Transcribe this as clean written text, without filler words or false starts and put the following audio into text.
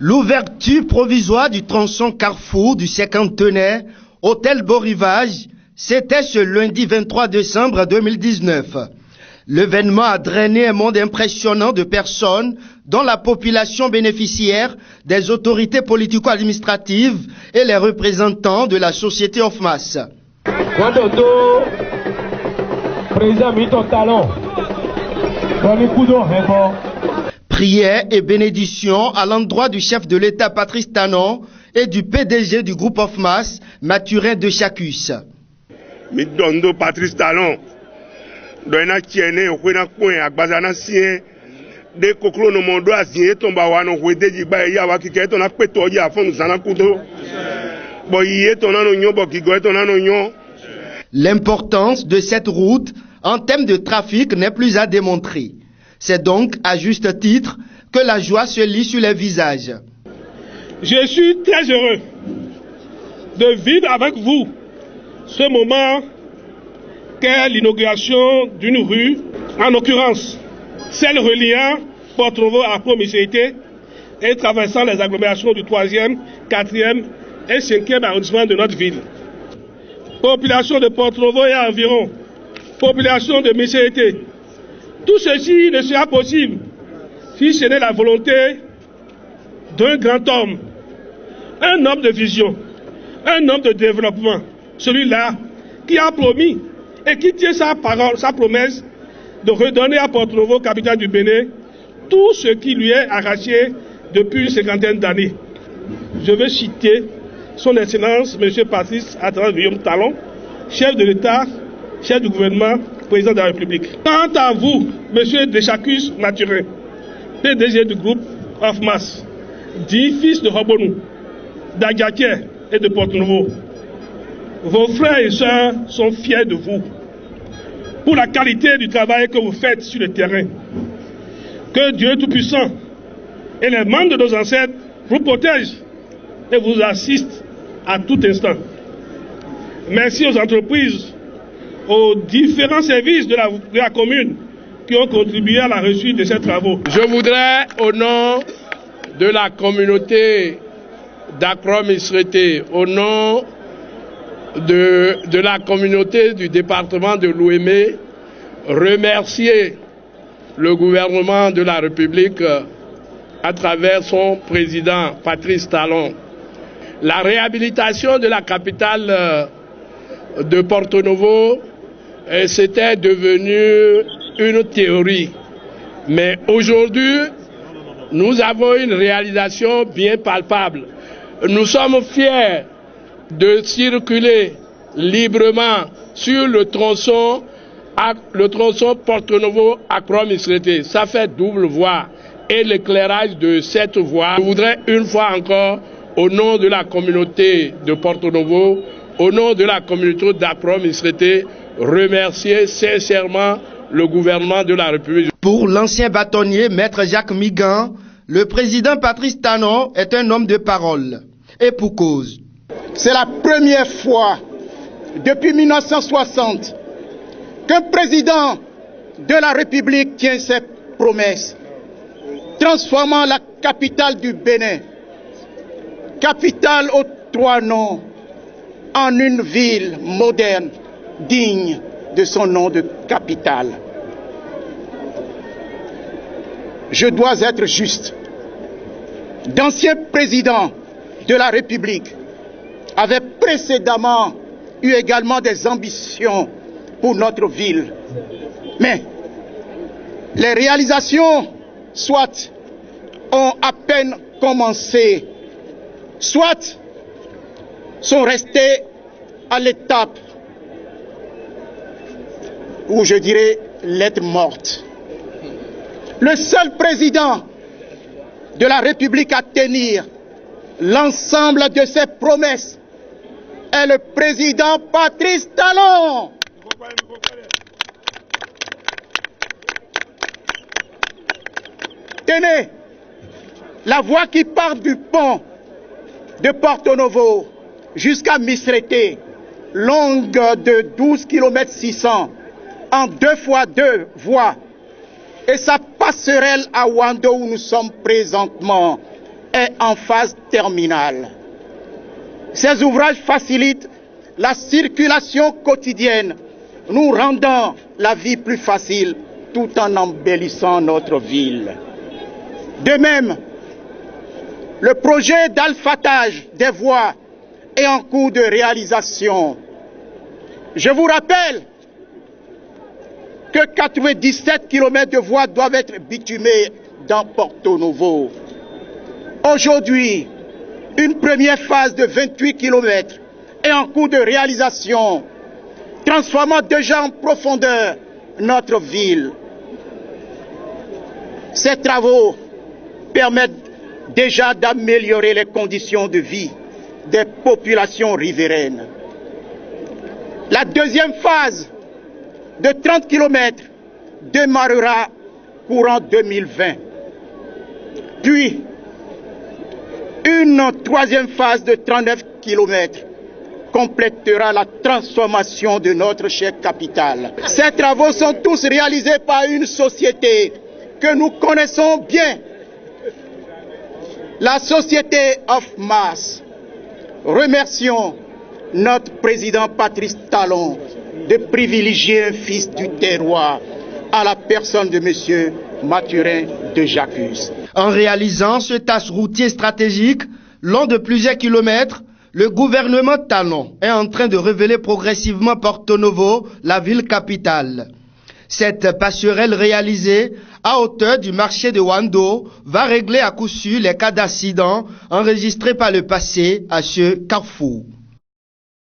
L'ouverture provisoire du tronçon Carrefour du cinquantenaire Hôtel Beau Rivage, c'était ce lundi 23 décembre 2019. L'événement a drainé un monde impressionnant de personnes, dont la population bénéficiaire, des autorités politico-administratives et les représentants de la société OFMAS. Prières et bénédictions à l'endroit du chef de l'État Patrice Talon et du PDG du groupe OFMAS, Mathurin de Chacus. Midondo Patrice Talon, doina tiene okwena kwen agbazana sien de koklo no mondo azien tomba wano wedeji ba ya wakike to na peto ya fonu sana kudo bo yie to na no nyo bo kigo to na no nyo. L'importance de cette route en termes de trafic n'est plus à démontrer. C'est donc à juste titre que la joie se lit sur les visages. Je suis très heureux de vivre avec vous ce moment qu'est l'inauguration d'une rue, en l'occurrence celle reliant Port-Novo à Promisérité et traversant les agglomérations du 3e, 4e et 5e arrondissement de notre ville. Population de Port-Novo et environ, population de Misérité. Tout ceci ne sera possible si ce n'est la volonté d'un grand homme, un homme de vision, un homme de développement, celui-là qui a promis et qui tient sa parole, sa promesse de redonner à Port-Novo, capitale du Bénin, tout ce qui lui est arraché depuis une cinquantaine d'années. Je veux citer son Excellence, M. Patrice Talon, chef de l'État, chef du gouvernement, président de la République. Quant à vous, M. Deschacus Mathurin, PDG du groupe OFMAS, dit fils de Robonou, d'Agaké et de Port-Novo, vos frères et sœurs sont fiers de vous pour la qualité du travail que vous faites sur le terrain. Que Dieu Tout-Puissant et les membres de nos ancêtres vous protègent et vous assistent à tout instant. Merci aux entreprises, aux différents services de la commune qui ont contribué à la réussite de ces travaux. Je voudrais, au nom de la communauté d'Akrom-Isrété, au nom de la communauté du département de l'Ouémé, remercier le gouvernement de la République à travers son président Patrice Talon. La réhabilitation de la capitale de Porto-Novo, c'était devenu une théorie. Mais aujourd'hui, nous avons une réalisation bien palpable. Nous sommes fiers de circuler librement sur le tronçon Porto-Novo à Akrom-Isrété. Ça fait double voie et l'éclairage de cette voie. Je voudrais une fois encore, au nom de la communauté de Porto-Novo, au nom de la communauté d'Akrom-Isrété, remercier sincèrement le gouvernement de la République. Pour l'ancien bâtonnier Maître Jacques Migan, le président Patrice Talon est un homme de parole. Et pour cause. C'est la première fois depuis 1960 qu'un président de la République tient ses promesses, transformant la capitale du Bénin, capitale aux 3 noms, en une ville moderne, digne de son nom de capitale. Je dois être juste. D'anciens présidents de la République avaient précédemment eu également des ambitions pour notre ville. Mais les réalisations, soit ont à peine commencé, soit sont restées à l'étape où je dirais lettre morte. Le seul président de la République à tenir l'ensemble de ses promesses est le président Patrice Talon. Tenez, la voie qui part du pont de Porto-Novo jusqu'à Misrété, longue de 12 km 600, en 2 fois 2 voies, et sa passerelle à Wando où nous sommes présentement, est en phase terminale. Ces ouvrages facilitent la circulation quotidienne, nous rendant la vie plus facile tout en embellissant notre ville. De même, le projet d'alphatage des voies est en cours de réalisation. Je vous rappelle que 97 km de voies doivent être bitumées dans Porto Novo. Aujourd'hui, une première phase de 28 km est en cours de réalisation, transformant déjà en profondeur notre ville. Ces travaux permettent déjà d'améliorer les conditions de vie des populations riveraines. La deuxième phase de 30 km démarrera courant 2020. Puis, une troisième phase de 39 km complétera la transformation de notre chère capitale. Ces travaux sont tous réalisés par une société que nous connaissons bien, la société of Mars. Remercions notre président Patrice Talon de privilégier un fils du terroir à la personne de M. Mathurin de Jacques. En réalisant ce axe routier stratégique, long de plusieurs kilomètres, le gouvernement Talon est en train de révéler progressivement Porto Novo, la ville capitale. Cette passerelle réalisée à hauteur du marché de Wando va régler à coup sûr les cas d'accidents enregistrés par le passé à ce carrefour.